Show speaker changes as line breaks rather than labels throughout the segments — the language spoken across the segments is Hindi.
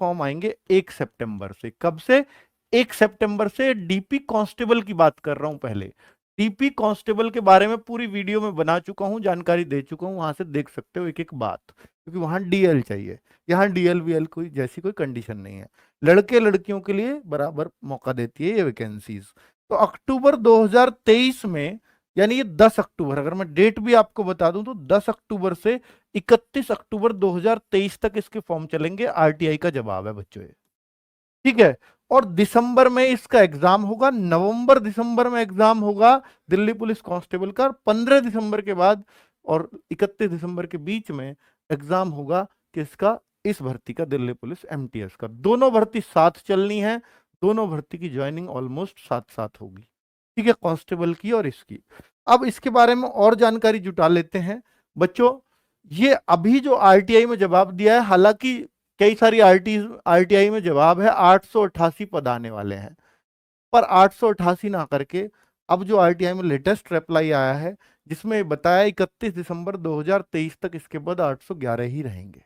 फॉर्म आएंगे 1 सितंबर से। कब से? 1 सितंबर से। डीपी कांस्टेबल की बात कर रहा हूं पहले। डीपी कांस्टेबल के बारे में पूरी वीडियो में बना चुका हूं, जानकारी दे चुका हूं, वहां से देख सकते हो एक एक बात, क्योंकि वहां डीएल चाहिए। यहाँ डीएल वीएल कोई जैसी कोई कंडीशन नहीं है। लड़के लड़कियों के लिए बराबर मौका देती है ये वैकेंसीज। तो अक्टूबर 2023 में, यानी ये 10 अक्टूबर, अगर मैं डेट भी आपको बता दूं तो 10 अक्टूबर से 31 अक्टूबर 2023 तक इसके फॉर्म चलेंगे। आरटीआई का जवाब है बच्चों ये, ठीक है। और दिसंबर में इसका एग्जाम होगा, नवंबर दिसंबर में एग्जाम होगा दिल्ली पुलिस कांस्टेबल का। 15 दिसंबर के बाद और 31 दिसंबर के बीच में एग्जाम होगा किसका? इस भर्ती का, दिल्ली पुलिस एमटीएस का। दोनों भर्ती साथ चलनी है, दोनों भर्ती की ज्वाइनिंग ऑलमोस्ट साथ साथ होगी, ठीक है, कांस्टेबल की और इसकी। अब इसके बारे में और जानकारी जुटा लेते हैं बच्चों। ये अभी जो आरटीआई में जवाब दिया है, हालांकि कई सारी आरटीआई में जवाब है 888 पद आने वाले हैं, पर 888 ना करके अब जो आरटीआई में लेटेस्ट रिप्लाई आया है जिसमें बताया 31 दिसंबर 2023 तक इसके पद 811 ही रहेंगे।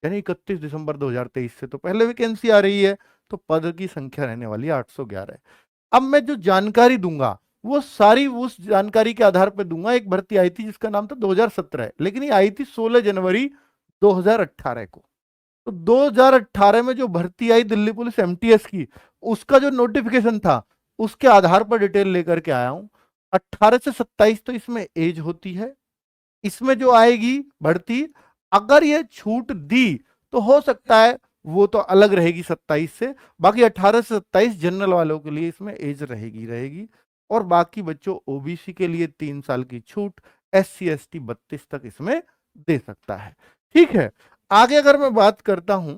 यानी 31 दिसंबर 2023 से तो पहले वैकेंसी आ रही है, तो पद की संख्या रहने वाली है 811। अब मैं जो जानकारी दूंगा वो सारी उस जानकारी के आधार पर दूंगा। एक भर्ती आई थी जिसका नाम था 2017, लेकिन ये आई थी 16 जनवरी 2018 को। तो 2018 में जो भर्ती आई दिल्ली पुलिस एमटीएस की, उसका जो नोटिफिकेशन था उसके आधार पर डिटेल लेकर के आया हूं। 18 से 27 तो इसमें एज होती है। इसमें जो आएगी भर्ती, अगर ये छूट दी तो हो सकता है वो तो अलग रहेगी 27 से, बाकी 18 से 27 जनरल वालों के लिए इसमें एज रहेगी। और बाकी बच्चों ओबीसी के लिए 3 साल की छूट, SC ST 32 तक इसमें दे सकता है, ठीक है। आगे अगर मैं बात करता हूं,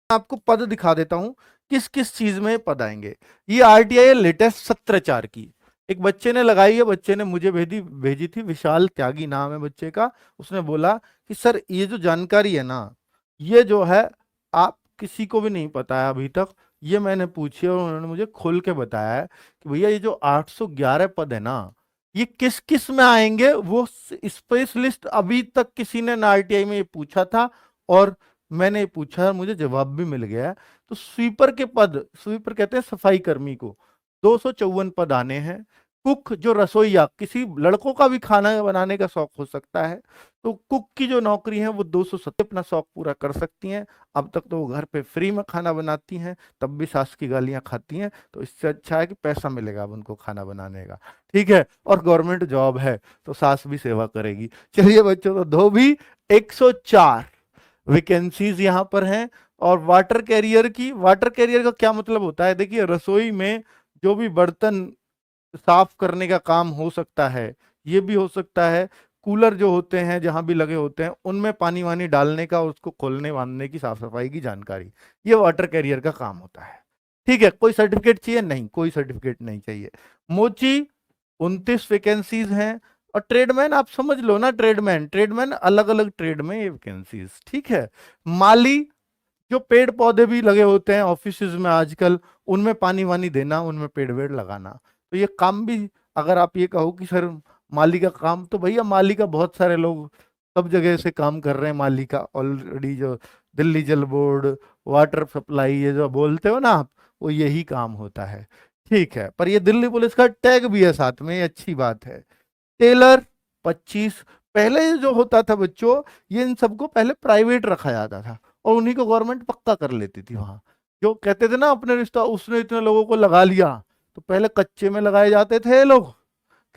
आपको पद दिखा देता हूं किस किस चीज में पद आएंगे। ये आरटीआई लेटेस्ट 17/4 की एक बच्चे ने लगाई है, बच्चे ने मुझे भेजी थी, विशाल त्यागी नाम है बच्चे का। उसने बोला कि सर ये जो जानकारी है ना, ये जो है आप किसी को भी नहीं पता है अभी तक, ये मैंने पूछी और उन्होंने मुझे खोल के बताया है कि भैया ये जो 811 पद है ना, ये किस किस में आएंगे। वो स्पेशलिस्ट अभी तक किसी ने ना आरटीआई में ये पूछा था और मैंने ये पूछा, मुझे जवाब भी मिल गया है। तो स्वीपर के पद, स्वीपर कहते हैं सफाई कर्मी को, 254 पद आने हैं। कुक जो रसोईया, किसी लड़कों का भी खाना बनाने का शौक हो सकता है, तो कुक की जो नौकरी है वो 270 अपना शौक पूरा कर सकती हैं। अब तक तो वो घर पे फ्री में खाना बनाती हैं, तब भी सास की गालियां खाती हैं, तो इससे अच्छा है कि पैसा मिलेगा अब उनको खाना बनाने का, ठीक है। और गवर्नमेंट जॉब है तो सास भी सेवा करेगी। चलिए बच्चों, तो धोबी 104 वैकेंसीज यहाँ पर हैं। और वाटर कैरियर की, वाटर कैरियर का क्या मतलब होता है? देखिए, रसोई में जो भी बर्तन साफ करने का काम हो सकता है, ये भी हो सकता है। कूलर जो होते हैं जहां भी लगे होते हैं उनमें पानी वानी डालने का, उसको खोलने बांधने की, साफ सफाई की जानकारी, ये वाटर कैरियर का काम होता है, ठीक है। कोई सर्टिफिकेट चाहिए? नहीं, कोई सर्टिफिकेट नहीं चाहिए। मोची 29 वैकेंसीज हैं। और ट्रेडमैन आप समझ लो ना, ट्रेडमैन ट्रेडमैन अलग अलग ट्रेड में ये वैकेंसीज, ठीक है। माली, जो पेड़ पौधे भी लगे होते हैं ऑफिस में आजकल, उनमें पानी वानी देना, उनमें पेड़ वेड़ लगाना, तो ये काम भी, अगर आप ये कहो कि सर माली का काम, तो भैया माली का बहुत सारे लोग सब जगह से काम कर रहे हैं माली का ऑलरेडी। जो दिल्ली जल बोर्ड, वाटर सप्लाई, ये जो बोलते हो ना आप, वो यही काम होता है, ठीक है। पर ये दिल्ली पुलिस का टैग भी है साथ में, ये अच्छी बात है। टेलर 25। पहले जो होता था बच्चों, ये इन सबको पहले प्राइवेट रखा जाता था और उन्हीं को गवर्नमेंट पक्का कर लेती थी वहां। जो कहते थे ना अपने रिश्ता, उसने इतने लोगों को लगा लिया, तो पहले कच्चे में लगाए जाते थे ये लोग,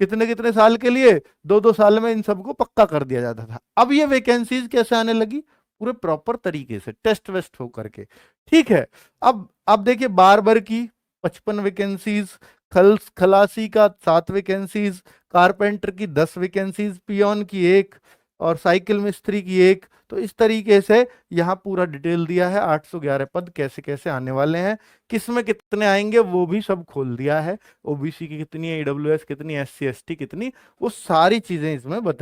कितने कितने साल के लिए, 2-2 साल में इन सबको पक्का कर दिया जाता था। अब ये वैकेंसीज कैसे आने लगी? पूरे प्रॉपर तरीके से टेस्ट वेस्ट हो करके, ठीक है। अब देखिए, बार्बर की 55 वैकेंसीज, खलासी का 7 वैकेंसीज, कारपेंटर की 10 वैकेंसीज, पियोन की 1 और साइकिल मिस्त्री की 1। तो इस तरीके से यहाँ पूरा डिटेल दिया है, 811 पद कैसे कैसे आने वाले हैं, किस में कितने आएंगे वो भी सब खोल दिया है। ओबीसी की कितनी है, ईडब्ल्यूएस कितनी, SC ST कितनी, वो सारी चीजें इसमें बताई।